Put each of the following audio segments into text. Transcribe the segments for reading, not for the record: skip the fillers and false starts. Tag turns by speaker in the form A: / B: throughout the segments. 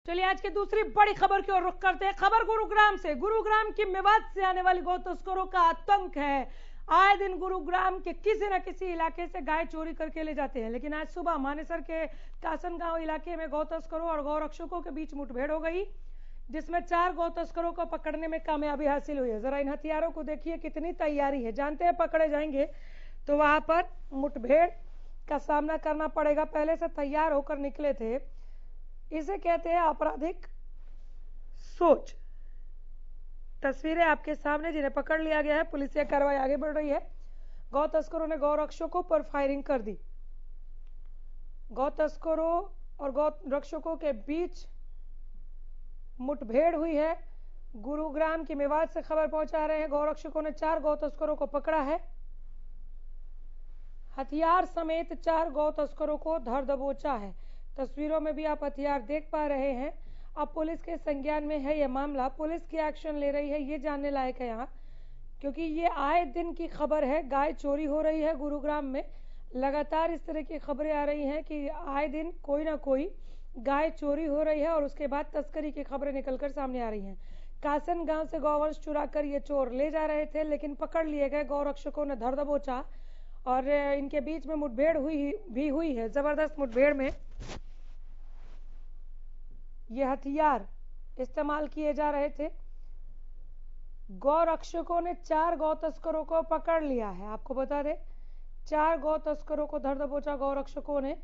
A: चलिए आज की दूसरी बड़ी खबर की ओर रुख करते हैं। खबर गुरुग्राम से। गुरुग्राम की मेवात से आने वाली गौ तस्करों का आतंक है। आए दिन गुरुग्राम के किसी न किसी इलाके से गाय चोरी करके ले जाते हैं, लेकिन आज सुबह मानेसर के कासनगांव इलाके में गौ तस्करों और गौ रक्षकों के बीच मुठभेड़ हो गई, जिसमें 4 गौ तस्करों को पकड़ने में कामयाबी हासिल हुई है। जरा इन हथियारों को देखिए, कितनी तैयारी है। जानते हैं पकड़े जाएंगे तो वहां पर मुठभेड़ का सामना करना पड़ेगा। पहले से तैयार होकर निकले थे। इसे कहते हैं आपराधिक सोच। तस्वीरें आपके सामने, जिन्हें पकड़ लिया गया है। पुलिसिया कार्रवाई आगे बढ़ रही है। गौ तस्करों ने गौ रक्षकों पर फायरिंग कर दी। गौ तस्करों और गौ रक्षकों के बीच मुठभेड़ हुई है। गुरुग्राम की मेवात से खबर पहुंचा रहे हैं। गौ रक्षकों ने 4 गौ तस्करों को पकड़ा है। हथियार समेत 4 गौ तस्करों को धर दबोचा है। तस्वीरों में भी आप हथियार देख पा रहे हैं। अब पुलिस के संज्ञान में है यह मामला। पुलिस की एक्शन ले रही है, ये जानने लायक है यहाँ, क्योंकि ये आए दिन की खबर है। गाय चोरी हो रही है गुरुग्राम में। लगातार इस तरह की खबरें आ रही हैं कि आए दिन कोई ना कोई गाय चोरी हो रही है और उसके बाद तस्करी की खबरें निकलकर सामने आ रही हैं। कासन गांव से गौवंश चुरा कर ये चोर ले जा रहे थे, लेकिन पकड़ लिए गए। गौ रक्षकों ने धर दबोचा और इनके बीच में मुठभेड़ हुई है। जबरदस्त मुठभेड़ में ये हथियार इस्तेमाल किए जा रहे थे। गौ रक्षकों ने 4 गौ तस्करों को पकड़ लिया है। आपको बता दें, 4 गौ तस्करों को धर दबोचा गौ रक्षकों ने।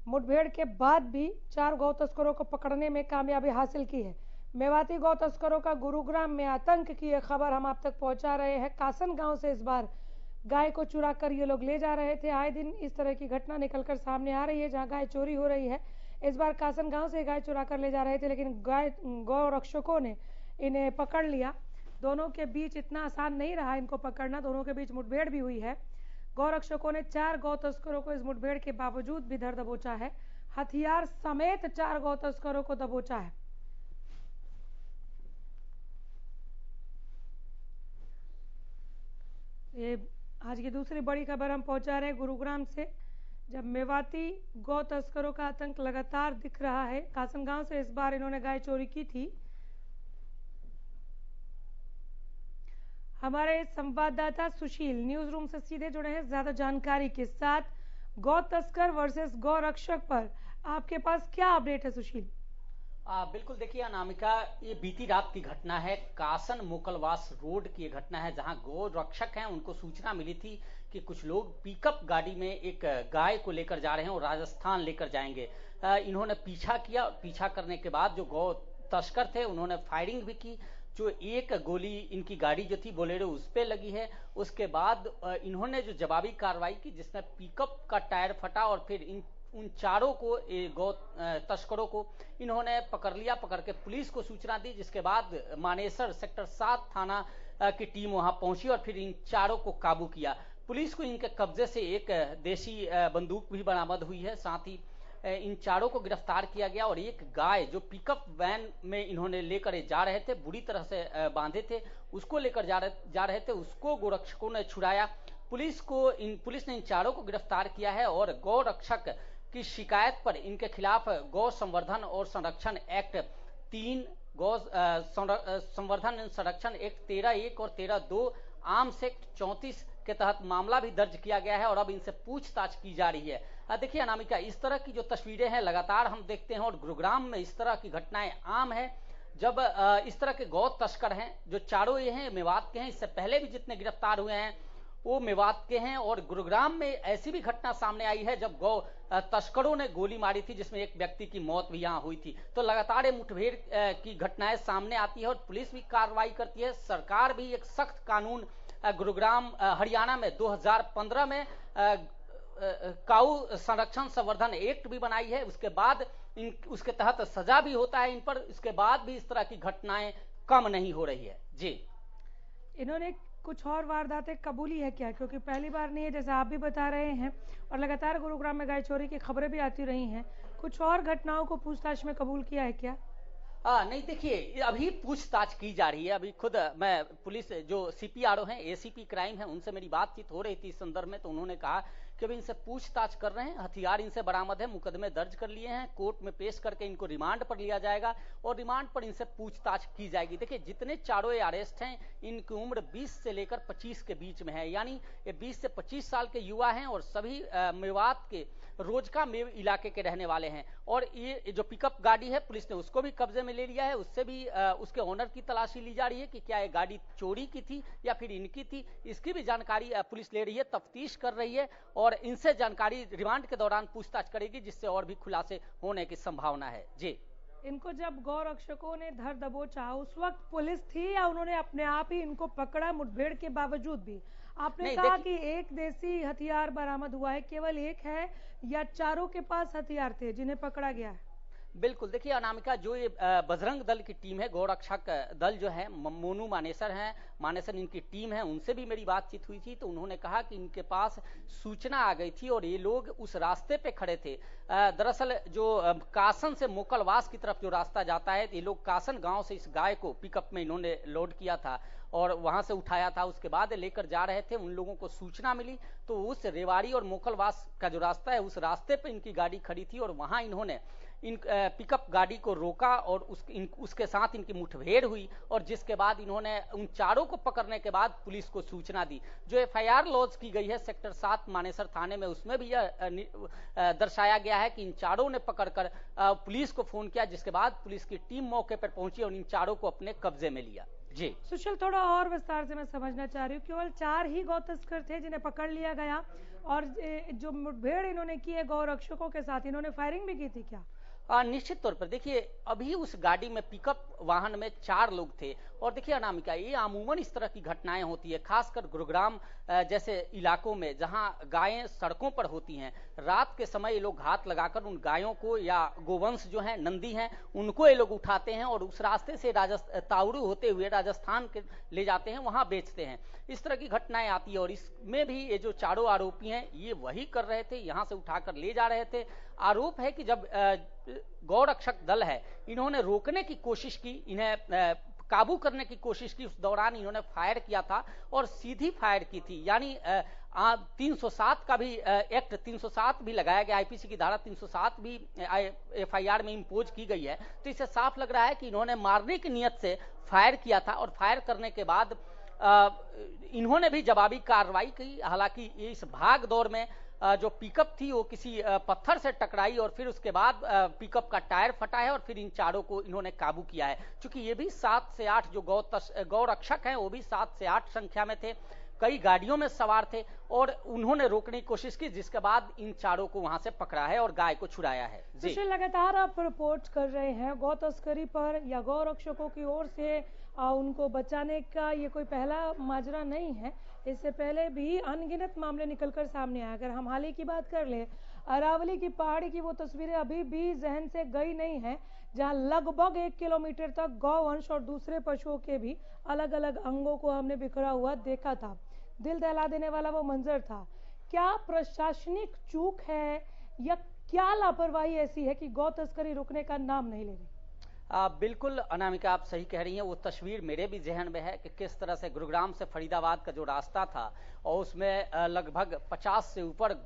A: मुठभेड़ के बाद भी 4 गौ तस्करों को पकड़ने में कामयाबी हासिल की है। मेवाती गौ तस्करों का गुरुग्राम में आतंक की यह खबर हम आप तक पहुंचा रहे हैं। कासन गांव से इस बार गाय को चुरा कर ये लोग ले जा रहे थे। आए दिन इस तरह की घटना निकलकर सामने आ रही है जहां गाय चोरी हो रही है। इस बार कासन गांव से गाय चुरा कर ले जा रहे थे, लेकिन गौ रक्षकों ने इन्हें पकड़ लिया। दोनों के बीच इतना आसान नहीं रहा इनको पकड़ना। दोनों के बीच मुठभेड़ भी हुई है। गौ रक्षकों ने 4 गौ तस्करों को इस मुठभेड़ के बावजूद भी धर दबोचा है। हथियार समेत 4 गौ तस्करों को दबोचा है। ये आज की दूसरी बड़ी खबर हम पहुंचा रहे हैं गुरुग्राम से, जब मेवाती गौ तस्करों का आतंक लगातार दिख रहा है। कासनगांव से इस बार इन्होंने गाय चोरी की थी। हमारे संवाददाता सुशील न्यूज रूम से सीधे जुड़े हैं ज्यादा जानकारी के साथ। गौ तस्कर वर्सेस गौ रक्षक पर आपके पास क्या अपडेट है सुशील?
B: बिल्कुल, देखिए अनामिका, ये बीती रात की घटना है। कासन मोकलवास रोड की ये घटना है, जहां गौ रक्षक हैं उनको सूचना मिली थी कि कुछ लोग पिकअप गाड़ी में एक गाय को लेकर जा रहे हैं और राजस्थान लेकर जाएंगे। इन्होंने पीछा किया। पीछा करने के बाद जो गौ तस्कर थे उन्होंने फायरिंग भी की। जो एक गोली इनकी गाड़ी जो थी बोलेरो उस पर लगी है। उसके बाद इन्होंने जो जवाबी कार्रवाई की, जिसमें पिकअप का टायर फटा और फिर उन चारों को, गौ तस्करों को इन्होंने पकड़ लिया। पकड़ के पुलिस को सूचना दी, जिसके बाद मानेसर सेक्टर 7 थाना की टीम वहां पहुंची और फिर इन चारों को काबू किया। पुलिस को इनके कब्जे से एक देसी बंदूक भी बरामद हुई है। साथ ही इन चारों को गिरफ्तार किया गया और एक गाय जो पिकअप वैन में इन्होंने लेकर जा रहे थे, बुरी तरह से बांधे थे, उसको लेकर जा रहे थे, उसको गोरक्षकों ने छुड़ाया। पुलिस ने इन चारों को गिरफ्तार किया है और गौ रक्षक की शिकायत पर इनके खिलाफ गौ संवर्धन और संरक्षण एक्ट 3, गौ संवर्धन संरक्षण एक्ट 13(1) और 13(2), आर्म्स एक्ट 34 के तहत मामला भी दर्ज किया गया है और अब इनसे पूछताछ की जा रही है। देखिए अनामिका, इस तरह की जो तस्वीरें हैं लगातार हम देखते हैं और गुरुग्राम में इस तरह की घटनाएं आम है। जब इस तरह के गौ तस्कर हैं, जो चारों ये हैं मेवात के हैं, इससे पहले भी जितने गिरफ्तार हुए हैं वो मेवात के हैं। और गुरुग्राम में ऐसी भी घटना सामने आई है जब गौ तस्करों ने गोली मारी थी, जिसमें एक व्यक्ति की मौत भी यहां हुई थी। तो लगातार ये मुठभेड़ की घटनाएं सामने आती है और पुलिस भी कार्रवाई करती है। सरकार भी एक सख्त कानून गुरुग्राम हरियाणा में 2015 में काऊ संरक्षण संवर्धन एक्ट भी बनाई है। उसके बाद उसके तहत सजा भी होता है इन पर। इसके बाद भी इस तरह की घटनाएं कम नहीं हो रही है। जी,
A: इन्होंने कुछ और वारदातें कबूली है क्या? क्योंकि पहली बार नहीं है, जैसा आप भी बता रहे हैं, और लगातार गुरुग्राम में गाय चोरी की खबरें भी आती रही हैं। कुछ और घटनाओं को पूछताछ में कबूल किया है क्या?
B: नहीं, देखिए अभी पूछताछ की जा रही है। अभी खुद मैं पुलिस जो CPRO हैं, ACP क्राइम है, उनसे मेरी बातचीत हो रही थी इस संदर्भ में। तो उन्होंने कहा कि अभी इनसे पूछताछ कर रहे हैं। हथियार इनसे बरामद है, मुकदमे दर्ज कर लिए हैं, कोर्ट में पेश करके इनको रिमांड पर लिया जाएगा और रिमांड पर इनसे पूछताछ की जाएगी। देखिए, जितने चारों ये अरेस्ट हैं, इनकी उम्र 20 से लेकर 25 के बीच में है, यानी ये 20 से 25 साल के युवा हैं और सभी मेवात के रोजका मेव इलाके के रहने वाले हैं। और ये जो पिकअप गाड़ी है, पुलिस ने उसको भी कब्जे में ले लिया है। उससे भी उसके ओनर की तलाशी ली जा रही है कि क्या ये गाड़ी चोरी की थी या फिर इनकी थी। इसकी भी जानकारी पुलिस ले रही है, तफ्तीश कर रही है और इनसे जानकारी रिमांड के दौरान पूछताछ करेगी, जिससे और भी खुलासे होने की संभावना है। जी,
A: इनको जब गौ रक्षकों ने धर दबोचा, उस वक्त पुलिस थी या उन्होंने अपने आप ही इनको पकड़ा मुठभेड़ के बावजूद भी? आपने कहा कि एक देसी हथियार बरामद हुआ है, केवल एक है या चारों के पास हथियार थे जिन्हें पकड़ा गया है?
B: बिल्कुल, देखिए अनामिका, जो ये बजरंग दल की टीम है, गौरक्षक दल जो है, मोनू मानेसर हैं, मानेसर इनकी टीम है, उनसे भी मेरी बातचीत हुई थी तो उन्होंने कहा कि इनके पास सूचना आ गई थी और ये लोग उस रास्ते पे खड़े थे। दरअसल जो कासन से मोकलवास की तरफ जो रास्ता जाता है, ये लोग कासन गांव से इस गाय को पिकअप में इन्होंने लोड किया था और वहां से उठाया था। उसके बाद लेकर जा रहे थे, उन लोगों को सूचना मिली तो उस रेवाड़ी और मोकलवास का जो रास्ता है, उस रास्ते पे इनकी गाड़ी खड़ी थी और वहां इन्होंने इन पिकअप गाड़ी को रोका और उसके साथ इनकी मुठभेड़ हुई और जिसके बाद इन्होंने उन चारों को पकड़ने के बाद पुलिस को सूचना दी। जो एफआईआर लॉन्च की गई है सेक्टर 7 मानेसर थाने में, उसमें भी यह दर्शाया गया है कि इन चारों ने पकड़कर पुलिस को फोन किया, जिसके बाद पुलिस की टीम मौके पर पहुंची और इन चारों को अपने कब्जे में लिया। जी
A: सुशील, थोड़ा और विस्तार से मैं समझना चाह रही हूँ। केवल 4 ही गौ तस्कर थे जिन्हें पकड़ लिया गया और जो मुठभेड़ इन्होंने की है गौ रक्षकों के साथ, इन्होंने फायरिंग भी की थी क्या?
B: निश्चित तौर पर देखिए, अभी उस गाड़ी में पिकअप वाहन में 4 लोग थे और देखिए अनामिका, ये अमूमन इस तरह की घटनाएं होती है, खासकर गुरुग्राम जैसे इलाकों में जहां गायें सड़कों पर होती हैं। रात के समय ये लोग घात लगाकर उन गायों को या गोवंश जो हैं, नंदी हैं, उनको ये लोग उठाते हैं और उस रास्ते से ताउरू होते हुए राजस्थान के ले जाते हैं, वहां बेचते हैं। इस तरह की घटनाएं आती है और इसमें भी ये जो चारों आरोपी हैं, ये वही कर रहे थे, यहां से उठाकर ले जा रहे थे। आरोप है कि जब गौरक्षक दल है, इन्होंने रोकने की कोशिश की, इन्हें काबू करने की कोशिश की, उस दौरान इन्होंने फायर किया था और सीधी फायर की थी। यानी 307 का भी एक्ट 307 भी लगाया गया, आईपीसी की धारा 307 भी एफआईआर में इंपोज की गई है। तो इससे साफ लग रहा है कि इन्होंने मारने की नियत से फायर किया था और फायर करने के बाद इन्होंने भी जवाबी कार्रवाई की। हालांकि इस भाग दौड़ में जो पिकअप थी वो किसी पत्थर से टकराई और फिर उसके बाद पिकअप का टायर फटा है और फिर इन चारों को इन्होंने काबू किया है। चूंकि ये भी 7 से 8 जो गौरक्षक हैं, वो भी 7 से 8 संख्या में थे, कई गाड़ियों में सवार थे और उन्होंने रोकने की कोशिश की, जिसके बाद इन चारों को वहां से पकड़ा है और गाय को छुड़ाया है।
A: जी, लगातार आप रिपोर्ट कर रहे हैं गौ तस्करी पर या गौ रक्षकों की ओर से उनको बचाने का ये कोई पहला माजरा नहीं है। इससे पहले भी अनगिनत मामले निकलकर सामने आए। अगर हम हाल ही की बात कर ले, अरावली की पहाड़ी की वो तस्वीरें अभी भी जहन से गई नहीं है, जहां लगभग 1 किलोमीटर तक गौवंश और दूसरे पशुओं के भी अलग अलग अंगों को हमने बिखरा हुआ देखा था। दिल दहला देने वाला वो मंजर था। क्या प्रशासनिक चूक है या क्या लापरवाही ऐसी है कि गौ तस्करी रुकने का नाम नहीं ले रही?
B: बिल्कुल अनामिका, आप सही कह रही हैं। वो तस्वीर मेरे भी जहन में है कि किस तरह से गुरुग्राम से फरीदाबाद का जो रास्ता था और उसमें लगभग 50 से ऊपर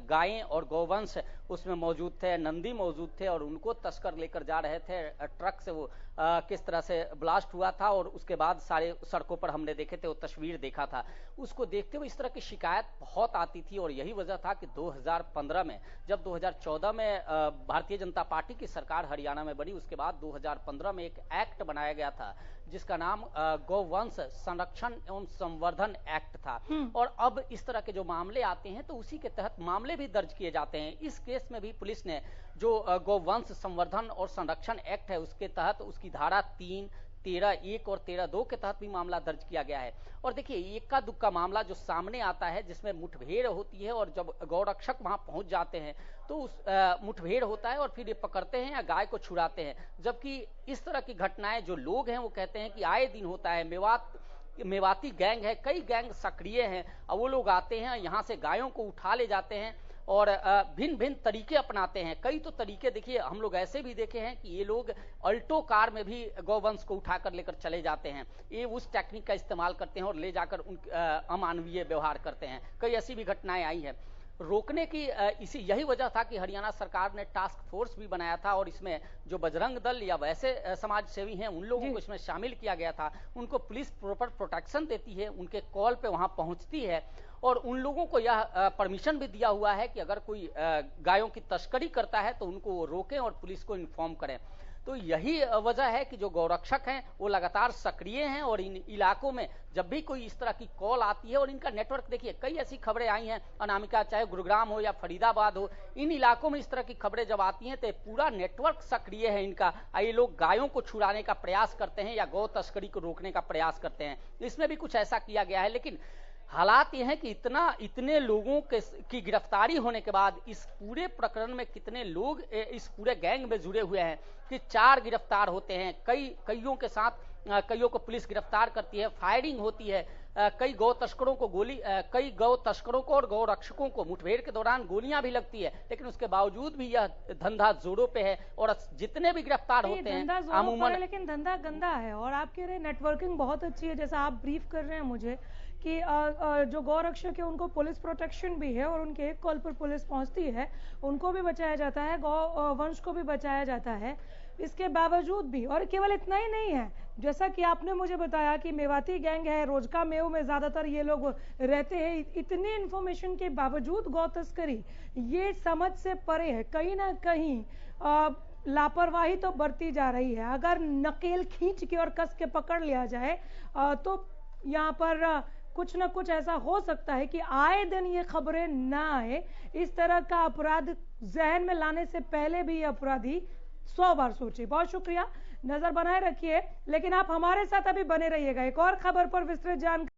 B: गायें और गौवंश उसमें मौजूद थे, नंदी मौजूद थे और उनको तस्कर लेकर जा रहे थे। ट्रक से वो किस तरह से ब्लास्ट हुआ था और उसके बाद सारे सड़कों पर हमने देखे थे, वो तस्वीर देखा था। उसको देखते हुए इस तरह की शिकायत बहुत आती थी और यही वजह था कि 2015 में, जब 2014 में भारतीय जनता पार्टी की सरकार हरियाणा में बनी, उसके बाद 2015 में एक एक्ट बनाया गया था जिसका नाम गौवंश संरक्षण एवं संवर्धन एक्ट था। और अब इस तरह के जो मामले आते हैं तो उसी के तहत मामले भी दर्ज किए जाते हैं। इस केस में भी पुलिस ने जो गौवंश संवर्धन और संरक्षण एक्ट है, उसके तहत उसकी धारा 3, 13(1) और 13(2) के तहत भी मामला दर्ज किया गया है। और देखिए, इक्का दुक्का मामला जो सामने आता है जिसमें मुठभेड़ होती है और जब गौरक्षक वहां पहुंच जाते हैं तो उस मुठभेड़ होता है और फिर ये पकड़ते हैं या गाय को छुड़ाते हैं। जबकि इस तरह की घटनाएं जो लोग हैं वो कहते हैं कि आए दिन होता है। मेवाती गैंग है, कई गैंग सक्रिय हैं और वो लोग आते हैं, यहाँ से गायों को उठा ले जाते हैं और भिन्न भिन्न तरीके अपनाते हैं। कई तो तरीके देखिए, हम लोग ऐसे भी देखे हैं कि ये लोग अल्टो कार में भी गौवंश को उठाकर लेकर चले जाते हैं। ये उस टेक्निक का इस्तेमाल करते हैं और ले जाकर अमानवीय व्यवहार करते हैं। कई ऐसी भी घटनाएं आई है। रोकने की इसी यही वजह था कि हरियाणा सरकार ने टास्क फोर्स भी बनाया था और इसमें जो बजरंग दल या वैसे समाज सेवी हैं उन लोगों को इसमें शामिल किया गया था। उनको पुलिस प्रॉपर प्रोटेक्शन देती है, उनके कॉल पे वहां पहुंचती है और उन लोगों को यह परमिशन भी दिया हुआ है कि अगर कोई गायों की तस्करी करता है तो उनको रोकें और पुलिस को इन्फॉर्म करें। तो यही वजह है कि जो गौरक्षक हैं वो लगातार सक्रिय हैं और इन इलाकों में जब भी कोई इस तरह की कॉल आती है, और इनका नेटवर्क देखिए, कई ऐसी खबरें आई हैं अनामिका, चाहे गुरुग्राम हो या फरीदाबाद हो, इन इलाकों में इस तरह की खबरें जब आती हैं तो पूरा नेटवर्क सक्रिय है इनका। ये लोग गायों को छुड़ाने का प्रयास करते हैं या गौ तस्करी को रोकने का प्रयास करते हैं। इसमें भी कुछ ऐसा किया गया है, लेकिन हालात यह है कि इतने लोगों की गिरफ्तारी होने के बाद इस पूरे प्रकरण में कितने लोग इस पूरे गैंग में जुड़े हुए हैं कि 4 गिरफ्तार होते हैं। कईयों के साथ कईयों को पुलिस गिरफ्तार करती है, फायरिंग होती है, कई गौ तस्करों को और गौ रक्षकों को मुठभेड़ के दौरान गोलियां भी लगती है, लेकिन उसके बावजूद भी यह धंधा जोरों पे है। और जितने भी गिरफ्तार होते हैं
A: अमूमन, लेकिन धंधा गंदा है। और आप कह रहे हैं नेटवर्किंग बहुत अच्छी है, जैसा आप ब्रीफ कर रहे हैं मुझे कि जो गौ रक्षक है उनको पुलिस प्रोटेक्शन भी है और उनके एक कॉल पर पुलिस पहुंचती है, उनको भी बचाया जाता है, गौ वंश को भी बचाया जाता है। इसके बावजूद भी, और केवल इतना ही नहीं है, जैसा कि आपने मुझे बताया कि मेवाती गैंग है, रोजका मेव में ज्यादातर ये लोग रहते हैं, इतनी इंफॉर्मेशन के बावजूद गौ तस्करी ये समझ से परे है। कहीं ना कहीं लापरवाही तो बरती जा रही है। अगर नकेल खींच के और कस के पकड़ लिया जाए तो यहाँ पर कुछ ना कुछ ऐसा हो सकता है कि आए दिन ये खबरें ना आए। इस तरह का अपराध जहन में लाने से पहले भी अपराधी 100 बार सोचे। बहुत शुक्रिया, नजर बनाए रखिए, लेकिन आप हमारे साथ अभी बने रहिएगा। एक और खबर पर विस्तृत जानकारी